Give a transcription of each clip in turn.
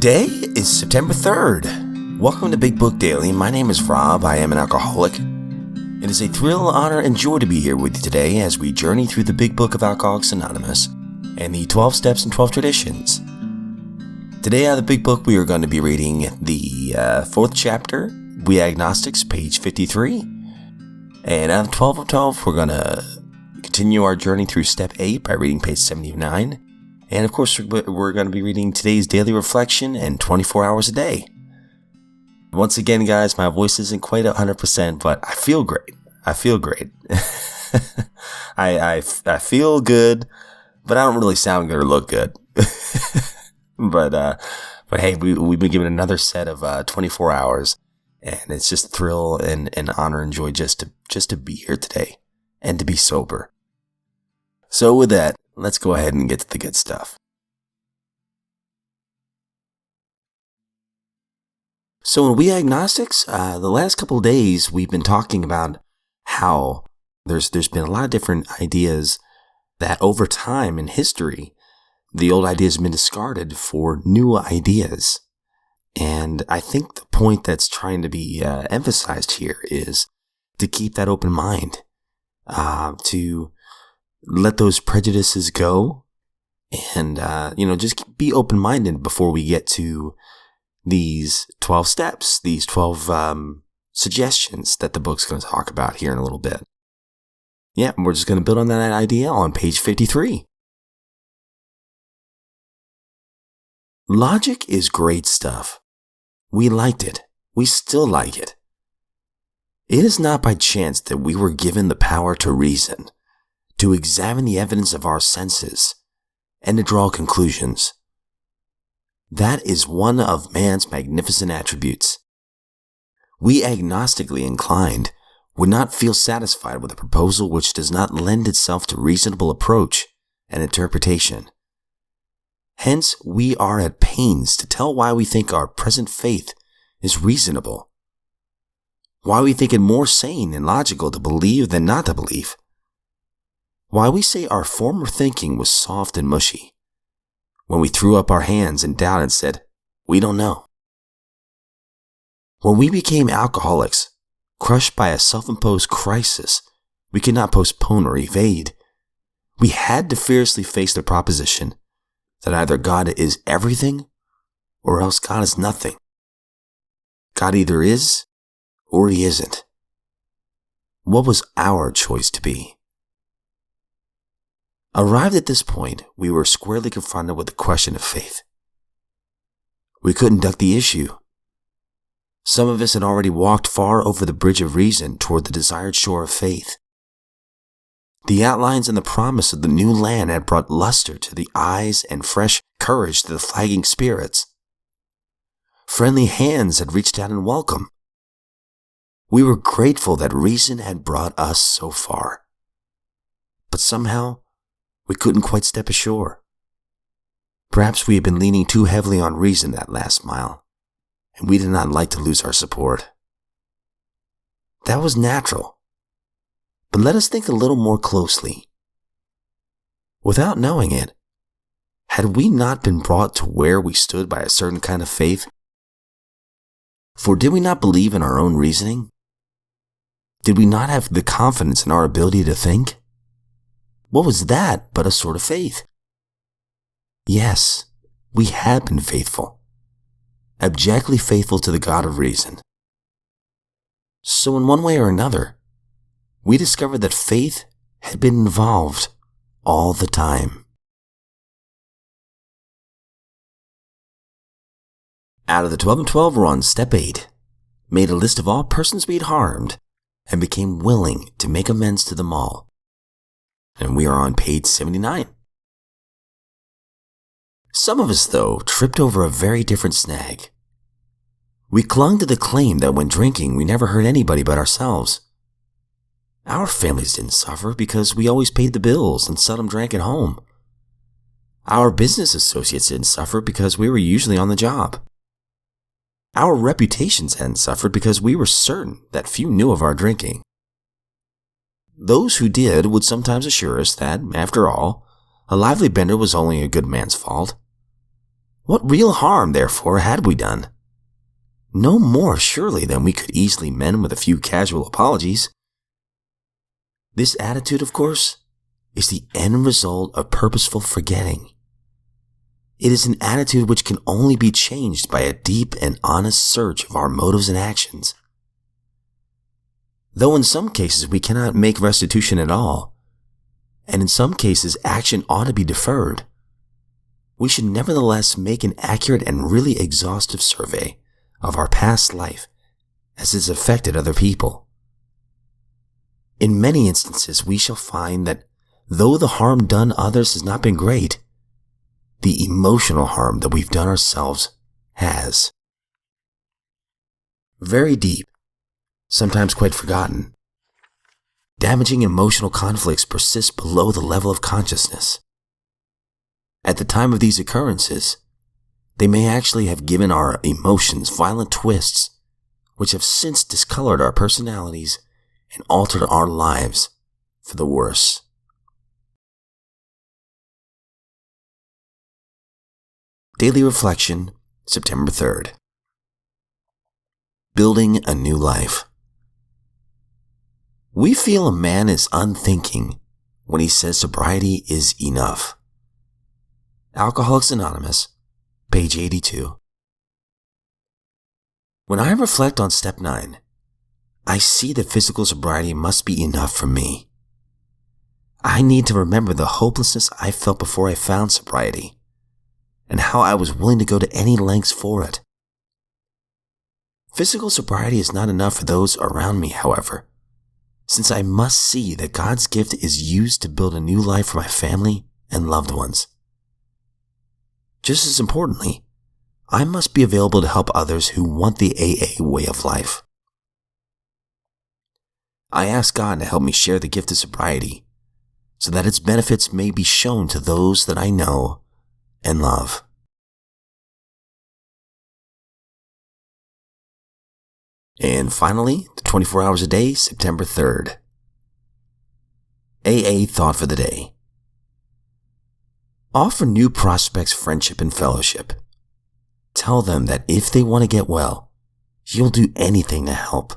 Today is September 3rd. Welcome to Big Book Daily. My name is Rob. I am an alcoholic. It is a thrill, honor, and joy to be here with you today as we journey through the Big Book of Alcoholics Anonymous and the 12 Steps and 12 Traditions. Today out of the Big Book, we are going to be reading the fourth chapter, We Agnostics, page 53. And out of 12 of 12, we're going to continue our journey through Step 8 by reading page 79. And of course, we're going to be reading today's daily reflection and 24 hours a day. Once again, guys, my voice isn't quite 100%, but I feel great. I feel good, but I don't really sound good or look good. But hey, we've been given another set of 24 hours, and it's just a thrill and honor and joy just to be here today and to be sober. So with that, let's go ahead and get to the good stuff. So in We Agnostics, the last couple of days, we've been talking about how there's been a lot of different ideas that over time in history, the old ideas have been discarded for new ideas. And I think the point that's trying to be emphasized here is to keep that open mind, to let those prejudices go and, just be open-minded before we get to these 12 steps, these 12 suggestions that the book's going to talk about here in a little bit. Yeah, we're just going to build on that idea on page 53. Logic is great stuff. We liked it. We still like it. It is not by chance that we were given the power to reason, to examine the evidence of our senses, and to draw conclusions. That is one of man's magnificent attributes. We agnostically inclined would not feel satisfied with a proposal which does not lend itself to reasonable approach and interpretation. Hence, we are at pains to tell why we think our present faith is reasonable, why we think it more sane and logical to believe than not to believe, why we say our former thinking was soft and mushy, when we threw up our hands in doubt and said, we don't know. When we became alcoholics, crushed by a self-imposed crisis we could not postpone or evade, we had to fiercely face the proposition that either God is everything or else God is nothing. God either is or he isn't. What was our choice to be? Arrived at this point, we were squarely confronted with the question of faith. We couldn't duck the issue. Some of us had already walked far over the bridge of reason toward the desired shore of faith. The outlines and the promise of the new land had brought luster to the eyes and fresh courage to the flagging spirits. Friendly hands had reached out in welcome. We were grateful that reason had brought us so far. But somehow, we couldn't quite step ashore. Perhaps we had been leaning too heavily on reason that last mile, and we did not like to lose our support. That was natural. But let us think a little more closely. Without knowing it, had we not been brought to where we stood by a certain kind of faith? For did we not believe in our own reasoning? Did we not have the confidence in our ability to think? What was that but a sort of faith? Yes, we had been faithful, abjectly faithful to the God of reason. So in one way or another, we discovered that faith had been involved all the time. Out of the 12 and 12, we're on step 8, made a list of all persons we'd harmed, and became willing to make amends to them all. And we are on page 79. Some of us, though, tripped over a very different snag. We clung to the claim that when drinking, we never hurt anybody but ourselves. Our families didn't suffer because we always paid the bills and seldom drank at home. Our business associates didn't suffer because we were usually on the job. Our reputations hadn't suffered because we were certain that few knew of our drinking. Those who did would sometimes assure us that, after all, a lively bender was only a good man's fault. What real harm, therefore, had we done? No more, surely, than we could easily mend with a few casual apologies. This attitude, of course, is the end result of purposeful forgetting. It is an attitude which can only be changed by a deep and honest search of our motives and actions. Though in some cases we cannot make restitution at all, and in some cases action ought to be deferred, we should nevertheless make an accurate and really exhaustive survey of our past life as it has affected other people. In many instances, we shall find that though the harm done others has not been great, the emotional harm that we've done ourselves has. Very deep, sometimes quite forgotten. Damaging emotional conflicts persist below the level of consciousness. At the time of these occurrences, they may actually have given our emotions violent twists, which have since discolored our personalities and altered our lives for the worse. Daily Reflection, September 3rd. Building a new life. We feel a man is unthinking when he says sobriety is enough. Alcoholics Anonymous, page 82. When I reflect on step 9, I see that physical sobriety must be enough for me. I need to remember the hopelessness I felt before I found sobriety, and how I was willing to go to any lengths for it. Physical sobriety is not enough for those around me, however, since I must see that God's gift is used to build a new life for my family and loved ones. Just as importantly, I must be available to help others who want the AA way of life. I ask God to help me share the gift of sobriety so that its benefits may be shown to those that I know and love. And finally, the 24 hours a day, September 3rd. AA thought for the day. Offer new prospects friendship and fellowship. Tell them that if they want to get well, you'll do anything to help.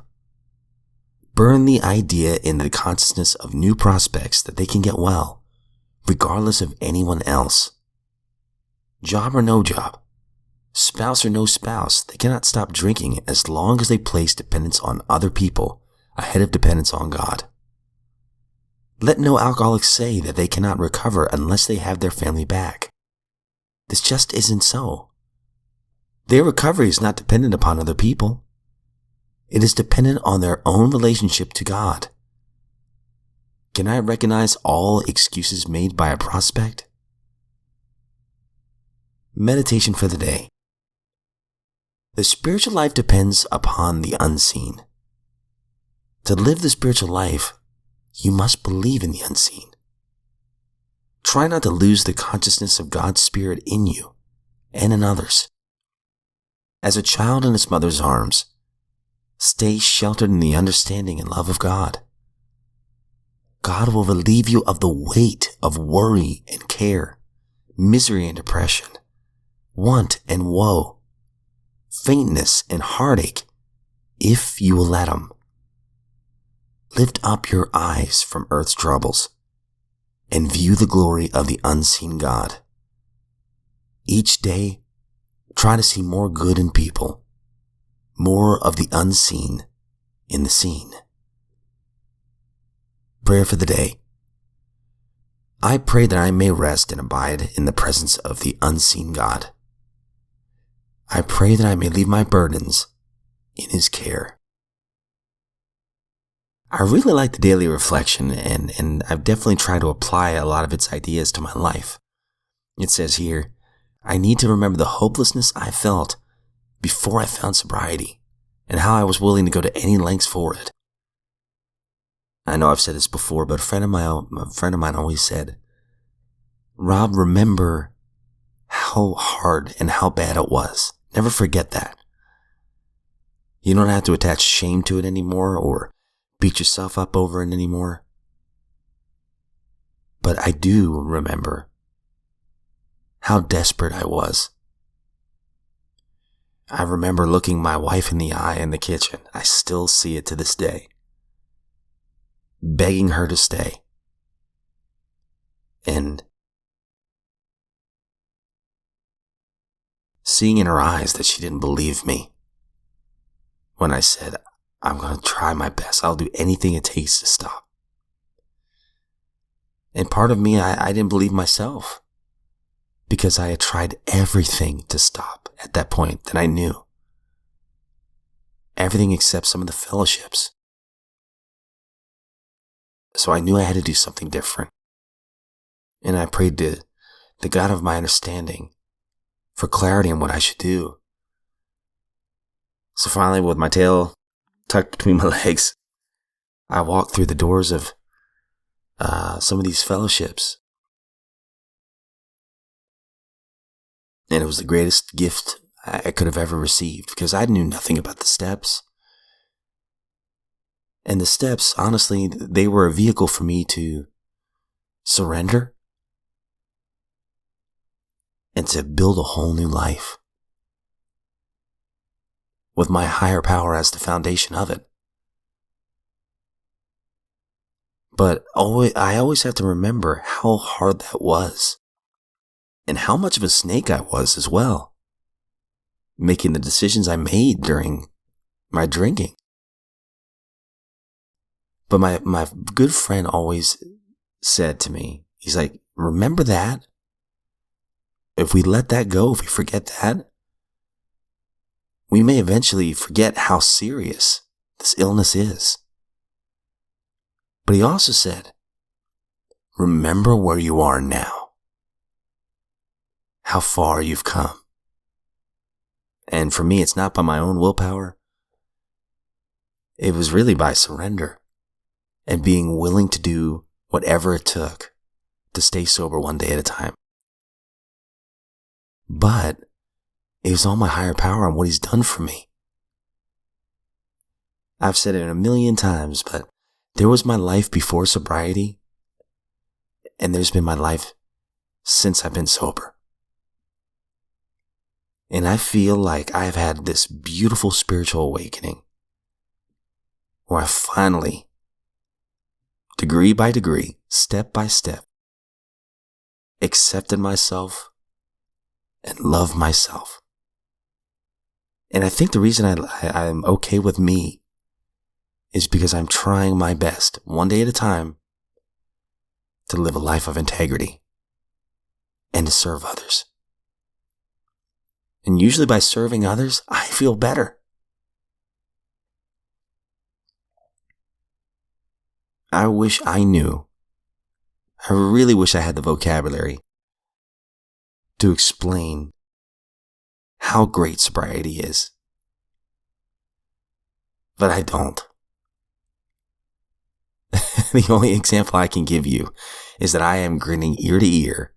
Burn the idea in the consciousness of new prospects that they can get well, regardless of anyone else. Job or no job, spouse or no spouse, they cannot stop drinking as long as they place dependence on other people ahead of dependence on God. Let no alcoholics say that they cannot recover unless they have their family back. This just isn't so. Their recovery is not dependent upon other people. It is dependent on their own relationship to God. Can I recognize all excuses made by a prospect? Meditation for the day. The spiritual life depends upon the unseen. To live the spiritual life, you must believe in the unseen. Try not to lose the consciousness of God's Spirit in you and in others. As a child in its mother's arms, stay sheltered in the understanding and love of God. God will relieve you of the weight of worry and care, misery and depression, want and woe, faintness and heartache, if you will let Him. Lift up your eyes from earth's troubles and view the glory of the unseen God. Each day, try to see more good in people, more of the unseen in the seen. Prayer for the day. I pray that I may rest and abide in the presence of the unseen God. I pray that I may leave my burdens in His care. I really like the daily reflection, and I've definitely tried to apply a lot of its ideas to my life. It says here, I need to remember the hopelessness I felt before I found sobriety, and how I was willing to go to any lengths for it. I know I've said this before, but a friend of mine always said, Rob, remember how hard and how bad it was. Never forget that. You don't have to attach shame to it anymore or beat yourself up over it anymore. But I do remember how desperate I was I remember looking my wife in the eye in the kitchen. I still see it to this day. Begging her to stay. And seeing in her eyes that she didn't believe me when I said, I'm going to try my best. I'll do anything it takes to stop. And part of me, I didn't believe myself because I had tried everything to stop at that point that I knew. Everything except some of the fellowships. So I knew I had to do something different. And I prayed to the God of my understanding for clarity on what I should do. So finally, with my tail tucked between my legs, I walked through the doors of some of these fellowships. And it was the greatest gift I could have ever received because I knew nothing about the steps. And the steps, honestly, they were a vehicle for me to surrender and to build a whole new life with my higher power as the foundation of it. But I always have to remember how hard that was and how much of a snake I was as well, making the decisions I made during my drinking. But my good friend always said to me, he's like, remember that? If we let that go, if we forget that, we may eventually forget how serious this illness is. But he also said, remember where you are now, how far you've come. And for me, it's not by my own willpower. It was really by surrender and being willing to do whatever it took to stay sober one day at a time. But it was all my higher power and what he's done for me. I've said it a million times, but there was my life before sobriety, and there's been my life since I've been sober. And I feel like I've had this beautiful spiritual awakening where I finally, degree by degree, step by step, accepted myself and loved myself. And I think the reason I'm okay with me is because I'm trying my best, one day at a time, to live a life of integrity and to serve others. And usually by serving others, I feel better. I wish I knew. I really wish I had the vocabulary to explain how great sobriety is. But I don't. The only example I can give you is that I am grinning ear to ear,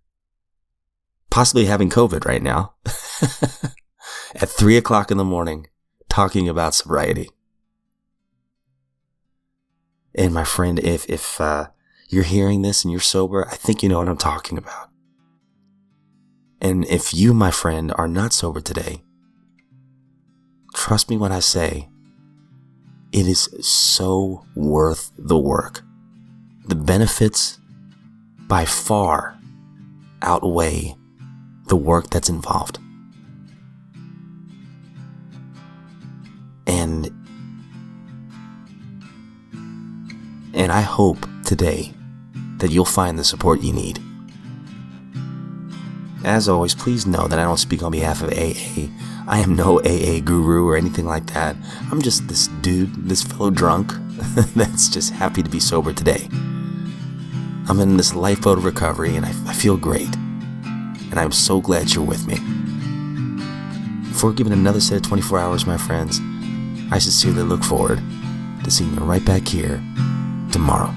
possibly having COVID right now, at 3 o'clock in the morning, talking about sobriety. And my friend, if you're hearing this and you're sober, I think you know what I'm talking about. And if you, my friend, are not sober today, trust me when I say, it is so worth the work. The benefits by far outweigh the work that's involved. And I hope today that you'll find the support you need. As always, please know that I don't speak on behalf of AA. I am no AA guru or anything like that. I'm just this dude, this fellow drunk that's just happy to be sober today. I'm in this lifeboat of recovery and I feel great. And I'm so glad you're with me. Before giving another set of 24 hours, my friends, I sincerely look forward to seeing you right back here tomorrow.